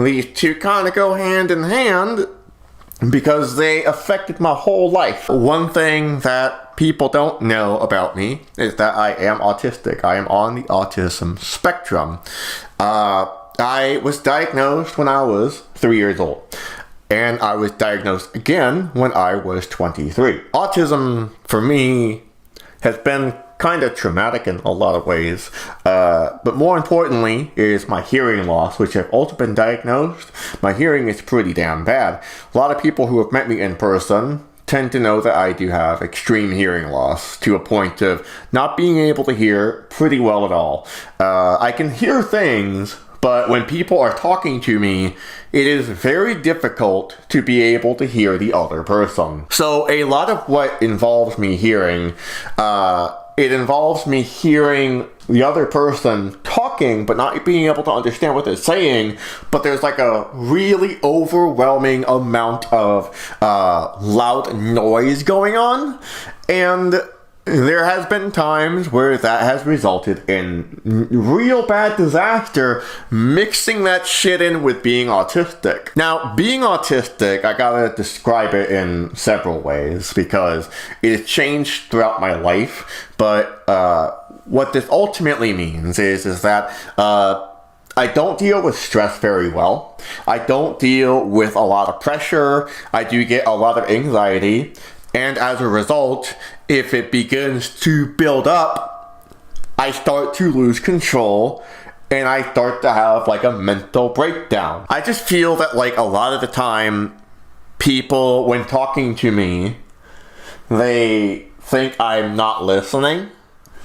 these two kind of go hand in hand because they affected my whole life. One thing that people don't know about me is that I am autistic. I am on the autism spectrum. I was diagnosed when I was 3 years old. And I was diagnosed again when I was 23. Autism, for me, has been kind of traumatic in a lot of ways. But more importantly is my hearing loss, which I've also been diagnosed. My hearing is pretty damn bad. A lot of people who have met me in person tend to know that I do have extreme hearing loss to a point of not being able to hear pretty well at all. I can hear things, but when people are talking to me, it is very difficult to be able to hear the other person. So a lot of what involves me hearing, it involves me hearing the other person talking, but not being able to understand what they're saying. But there's like a really overwhelming amount of loud noise going on. And there has been times where that has resulted in real bad disaster, mixing that shit in with being autistic. Now, being autistic, I gotta describe it in several ways because it has changed throughout my life. But what this ultimately means is that I don't deal with stress very well. I don't deal with a lot of pressure. I do get a lot of anxiety. And as a result, if it begins to build up, I start to lose control and I start to have like a mental breakdown. I just feel that like a lot of the time, people, when talking to me, they think I'm not listening.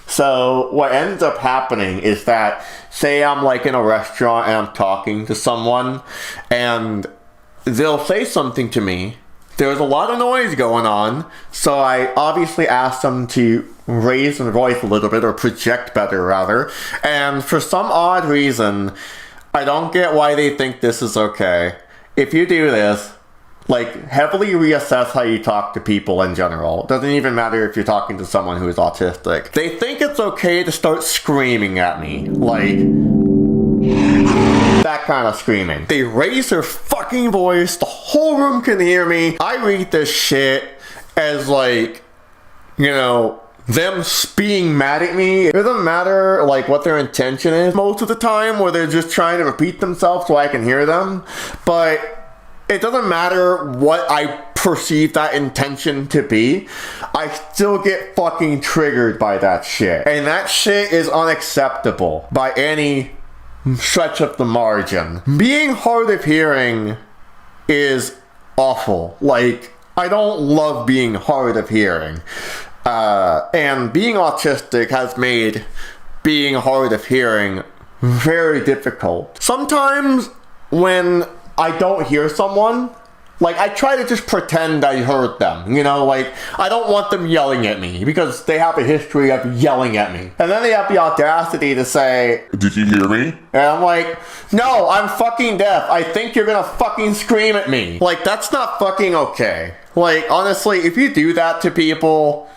So what ends up happening is that, say I'm like in a restaurant and I'm talking to someone and they'll say something to me. There's a lot of noise going on, so I obviously asked them to raise their voice a little bit, or project better rather, and for some odd reason, I don't get why they think this is okay. If you do this, like, heavily reassess how you talk to people in general. It doesn't even matter if you're talking to someone who is autistic. They think it's okay to start screaming at me, like that kind of screaming. They raise their fucking voice, the whole room can hear me. I read this shit as like, you know, them being mad at me. It doesn't matter like what their intention is most of the time, where they're just trying to repeat themselves so I can hear them. But it doesn't matter what I perceive that intention to be, I still get fucking triggered by that shit. And that shit is unacceptable by any stretch of the margin. Being hard of hearing is awful. Like, I don't love being hard of hearing. And being autistic has made being hard of hearing very difficult. Sometimes when I don't hear someone, like, I try to just pretend I heard them, you know, like, I don't want them yelling at me because they have a history of yelling at me. And then they have the audacity to say, "Did you hear me?" And I'm like, "No, I'm fucking deaf. I think you're gonna fucking scream at me." Like, that's not fucking okay. Like, honestly, if you do that to people,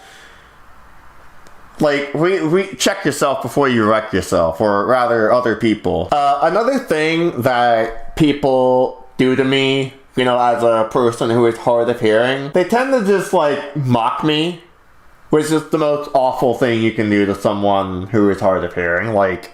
like, check yourself before you wreck yourself, or rather other people. Another thing that people do to me, you know, as a person who is hard of hearing, they tend to just like mock me, which is the most awful thing you can do to someone who is hard of hearing. Like,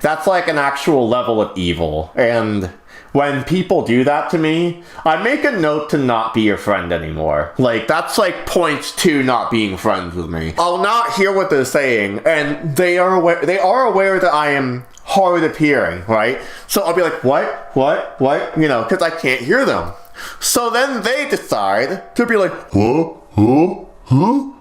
that's like an actual level of evil. And when people do that to me, I make a note to not be your friend anymore. Like, that's like points to not being friends with me. I'll not hear what they're saying, and they are aware that I am hard of hearing, right? So I'll be like, what, you know, because I can't hear them. So then they decide to be like, huh?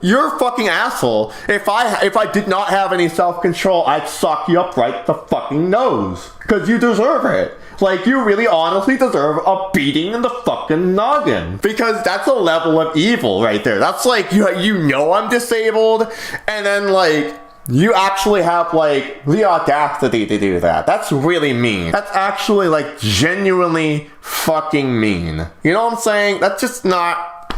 You're a fucking asshole. If I did not have any self-control, I'd sock you up right the fucking nose. Because you deserve it. Like, you really honestly deserve a beating in the fucking noggin. Because that's a level of evil right there. That's like, you know I'm disabled, and then like, you actually have like the audacity to do that. That's really mean. That's actually like genuinely fucking mean. You know what I'm saying? That's just not,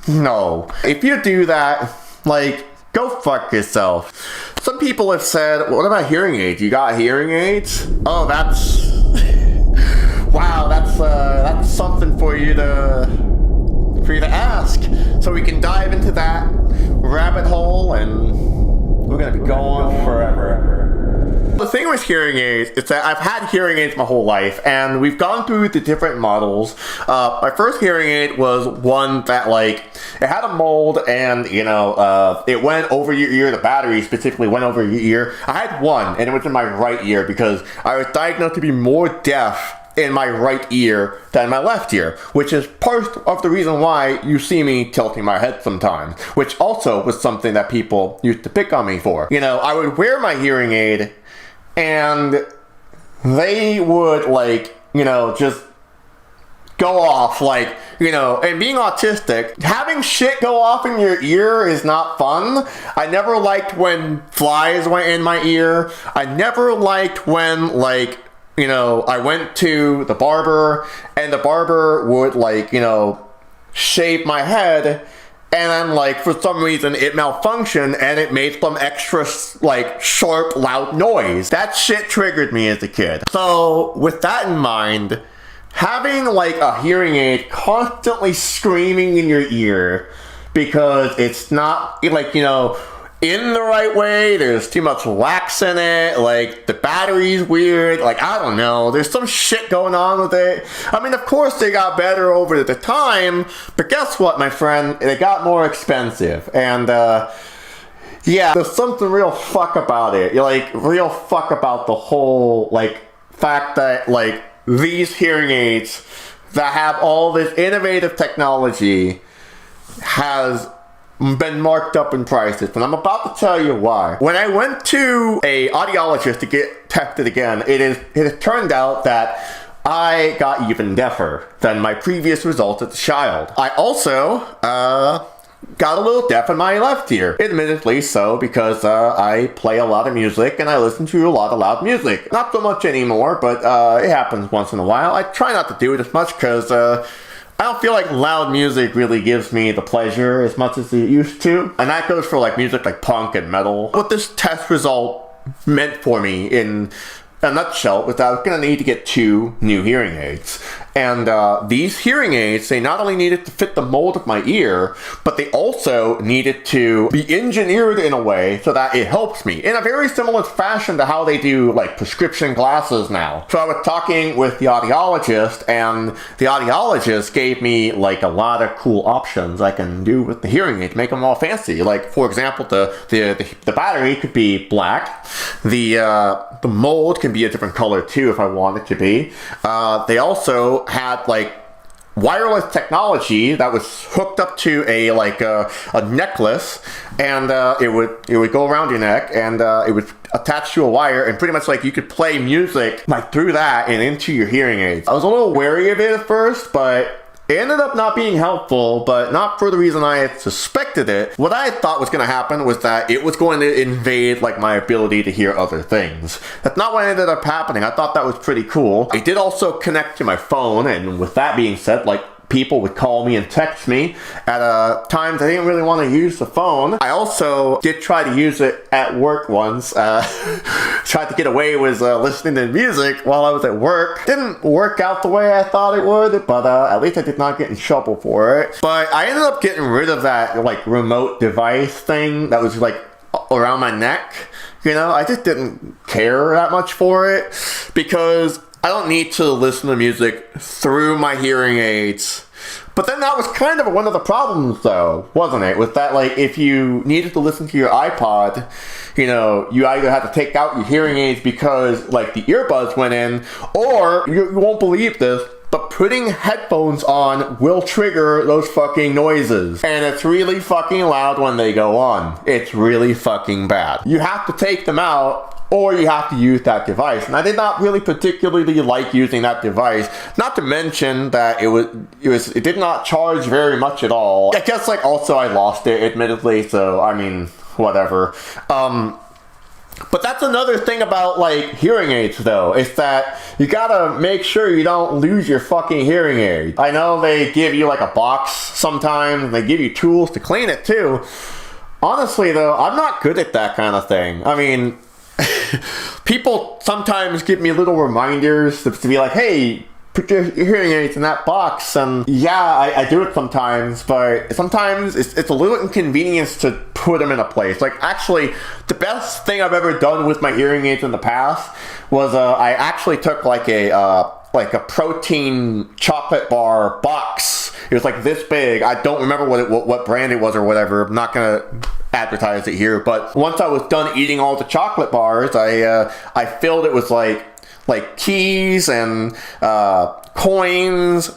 no. If you do that, like, go fuck yourself. Some people have said, what about hearing aids? You got hearing aids? Oh, that's... Wow, that's something for you to ask. So we can dive into that rabbit hole, and we're gonna be going forever. The thing with hearing aids is that I've had hearing aids my whole life, and we've gone through the different models. My first hearing aid was one that, like, it had a mold, and, you know, it went over your ear. The battery specifically went over your ear. I had one, and it was in my right ear because I was diagnosed to be more deaf in my right ear than my left ear, which is part of the reason why you see me tilting my head sometimes, which also was something that people used to pick on me for. You know, I would wear my hearing aid, and they would, like, you know, just go off, like, you know, and being autistic, having shit go off in your ear is not fun. I never liked when flies went in my ear. I never liked when, like, you know, I went to the barber, and the barber would, like, you know, shave my head, and then, like, for some reason it malfunctioned and it made some extra, like, sharp, loud noise. That shit triggered me as a kid. So, with that in mind, having, like, a hearing aid constantly screaming in your ear because it's not, like, you know, in the right way, there's too much wax in it, like, the battery's weird, like, I don't know, there's some shit going on with it. I mean, of course they got better over the time, but guess what, my friend, they got more expensive, and, yeah, there's something real fuck about it, like, real fuck about the whole, like, fact that, like, these hearing aids that have all this innovative technology has been marked up in prices, and I'm about to tell you why. When I went to a audiologist to get tested again, it has turned out that I got even deafer than my previous results as a child. I also got a little deaf in my left ear. Admittedly so, because I play a lot of music and I listen to a lot of loud music. Not so much anymore, but it happens once in a while. I try not to do it as much because I don't feel like loud music really gives me the pleasure as much as it used to. And that goes for, like, music like punk and metal. What this test result meant for me in a nutshell was that I was going to need to get 2 new hearing aids. And these hearing aids, they not only needed to fit the mold of my ear, but they also needed to be engineered in a way so that it helps me in a very similar fashion to how they do, like, prescription glasses now. So I was talking with the audiologist, and the audiologist gave me, like, a lot of cool options I can do with the hearing aid to make them all fancy. Like, for example, the battery could be black. The mold can be a different color too if I want it to be. They also had, like, wireless technology that was hooked up to a necklace, and it would go around your neck, and it would attach to a wire, and pretty much, like, you could play music, like, through that and into your hearing aids. I was a little wary of it at first, but it ended up not being helpful, but not for the reason I had suspected it. What I thought was going to happen was that it was going to invade, like, my ability to hear other things. That's not what ended up happening. I thought that was pretty cool. It did also connect to my phone, and with that being said, like, people would call me and text me at times I didn't really want to use the phone. I also did try to use it at work once. Tried to get away with listening to music while I was at work. Didn't work out the way I thought it would, but at least I did not get in trouble for it. But I ended up getting rid of that, like, remote device thing that was, like, around my neck. You know, I just didn't care that much for it because I don't need to listen to music through my hearing aids. But then that was kind of one of the problems, though, wasn't it? With that, like, if you needed to listen to your iPod, you know, you either had to take out your hearing aids because, like, the earbuds went in, or, you won't believe this, but putting headphones on will trigger those fucking noises. And it's really fucking loud when they go on. It's really fucking bad. You have to take them out, or you have to use that device. And I did not really particularly like using that device. Not to mention that it did not charge very much at all. I guess, like, also I lost it, admittedly, so, I mean, whatever. But that's another thing about, like, hearing aids, though, is that you gotta make sure you don't lose your fucking hearing aid. I know they give you, like, a box sometimes, and they give you tools to clean it, too. Honestly, though, I'm not good at that kind of thing. I mean, people sometimes give me little reminders to be like, hey, put your hearing aids in that box. And yeah, I do it sometimes, but sometimes it's a little inconvenience to put them in a place. Like, actually, the best thing I've ever done with my hearing aids in the past was I actually took like a protein chocolate bar box. It was like this big. I don't remember what brand it was or whatever. I'm not gonna advertise it here. But once I was done eating all the chocolate bars, I filled it with like keys and coins,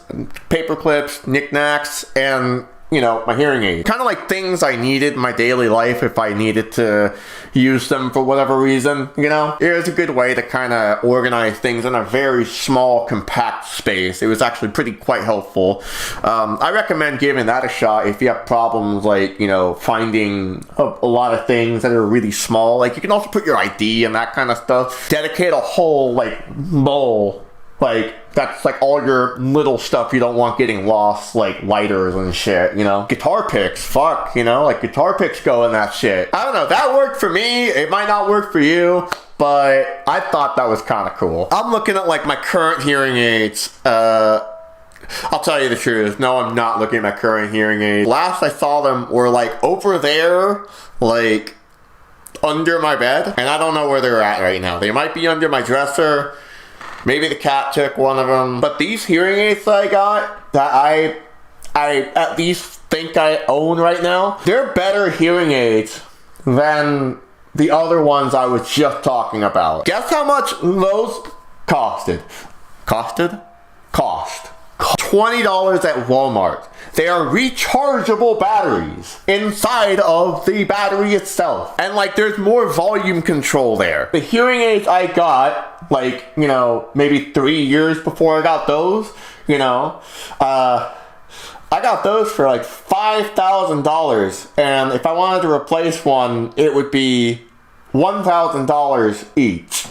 paper clips, knickknacks, and my hearing aid. Kind of like things I needed in my daily life if I needed to use them for whatever reason, It was a good way to kind of organize things in a very small, compact space. It was actually quite helpful. I recommend giving that a shot if you have problems like, finding a lot of things that are really small. Like, you can also put your ID and that kind of stuff. Dedicate a whole, bowl. That's all your little stuff you don't want getting lost, like lighters and shit, Guitar picks, fuck, guitar picks go in that shit. I don't know, that worked for me. It might not work for you, but I thought that was kind of cool. I'm looking at my current hearing aids. I'll tell you the truth. No, I'm not looking at my current hearing aids. Last I saw them were over there, under my bed, and I don't know where they're at right now. They might be under my dresser. Maybe the cat took one of them. But these hearing aids that I got, that I at least think I own right now, they're better hearing aids than the other ones I was just talking about. Guess how much those costed? Cost $20 at Walmart. They are rechargeable batteries inside of the battery itself. And there's more volume control there. The hearing aids I got, maybe 3 years before I got those, I got those for $5,000. And if I wanted to replace one, it would be $1,000 each.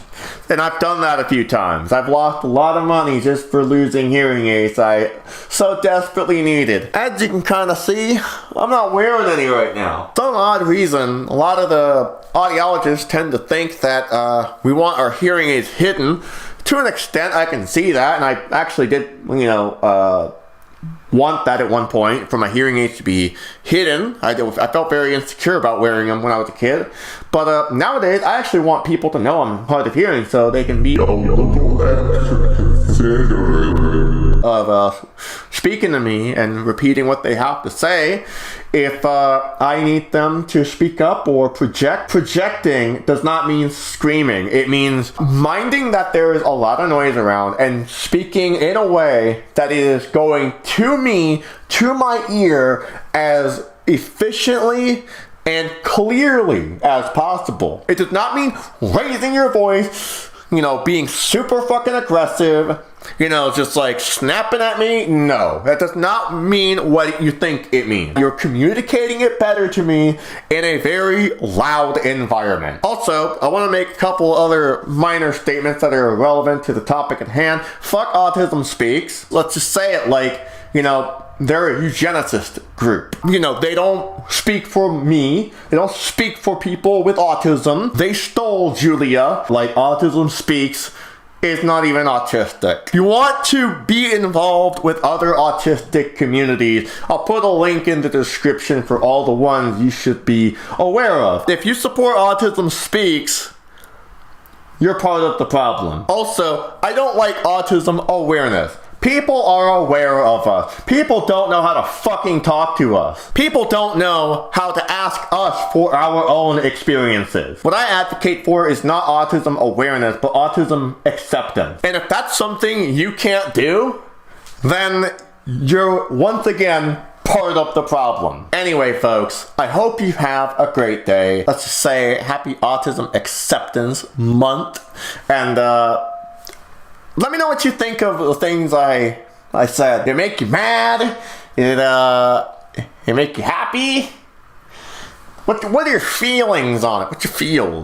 And I've done that a few times. I've lost a lot of money just for losing hearing aids I so desperately needed. As you can kind of see, I'm not wearing any right now. For some odd reason, a lot of the audiologists tend to think that we want our hearing aids hidden. To an extent, I can see that, and I actually did, want that at one point for my hearing aids to be hidden. I felt very insecure about wearing them when I was a kid. But nowadays, I actually want people to know I'm hard of hearing so they can be speaking to me and repeating what they have to say if I need them to speak up or project. Projecting does not mean screaming. It means minding that there is a lot of noise around and speaking in a way that is going to me, to my ear, as efficiently and clearly as possible. It does not mean raising your voice, being super fucking aggressive, just snapping at me. No, that does not mean what you think it means. You're communicating it better to me in a very loud environment. Also, I want to make a couple other minor statements that are relevant to the topic at hand. Fuck Autism Speaks. Let's just say it they're a eugenicist group. They don't speak for me. They don't speak for people with autism. They stole Julia. Autism Speaks is not even autistic. You want to be involved with other autistic communities. I'll put a link in the description for all the ones you should be aware of. If you support Autism Speaks, you're part of the problem. Also, I don't like autism awareness. People are aware of us. People don't know how to fucking talk to us. People don't know how to ask us for our own experiences. What I advocate for is not autism awareness, but autism acceptance. And if that's something you can't do, then you're once again part of the problem. Anyway, folks, I hope you have a great day. Let's just say Happy Autism Acceptance Month. And, let me know what you think of the things I said. It make you mad? It make you happy? What are your feelings on it? What's your feels?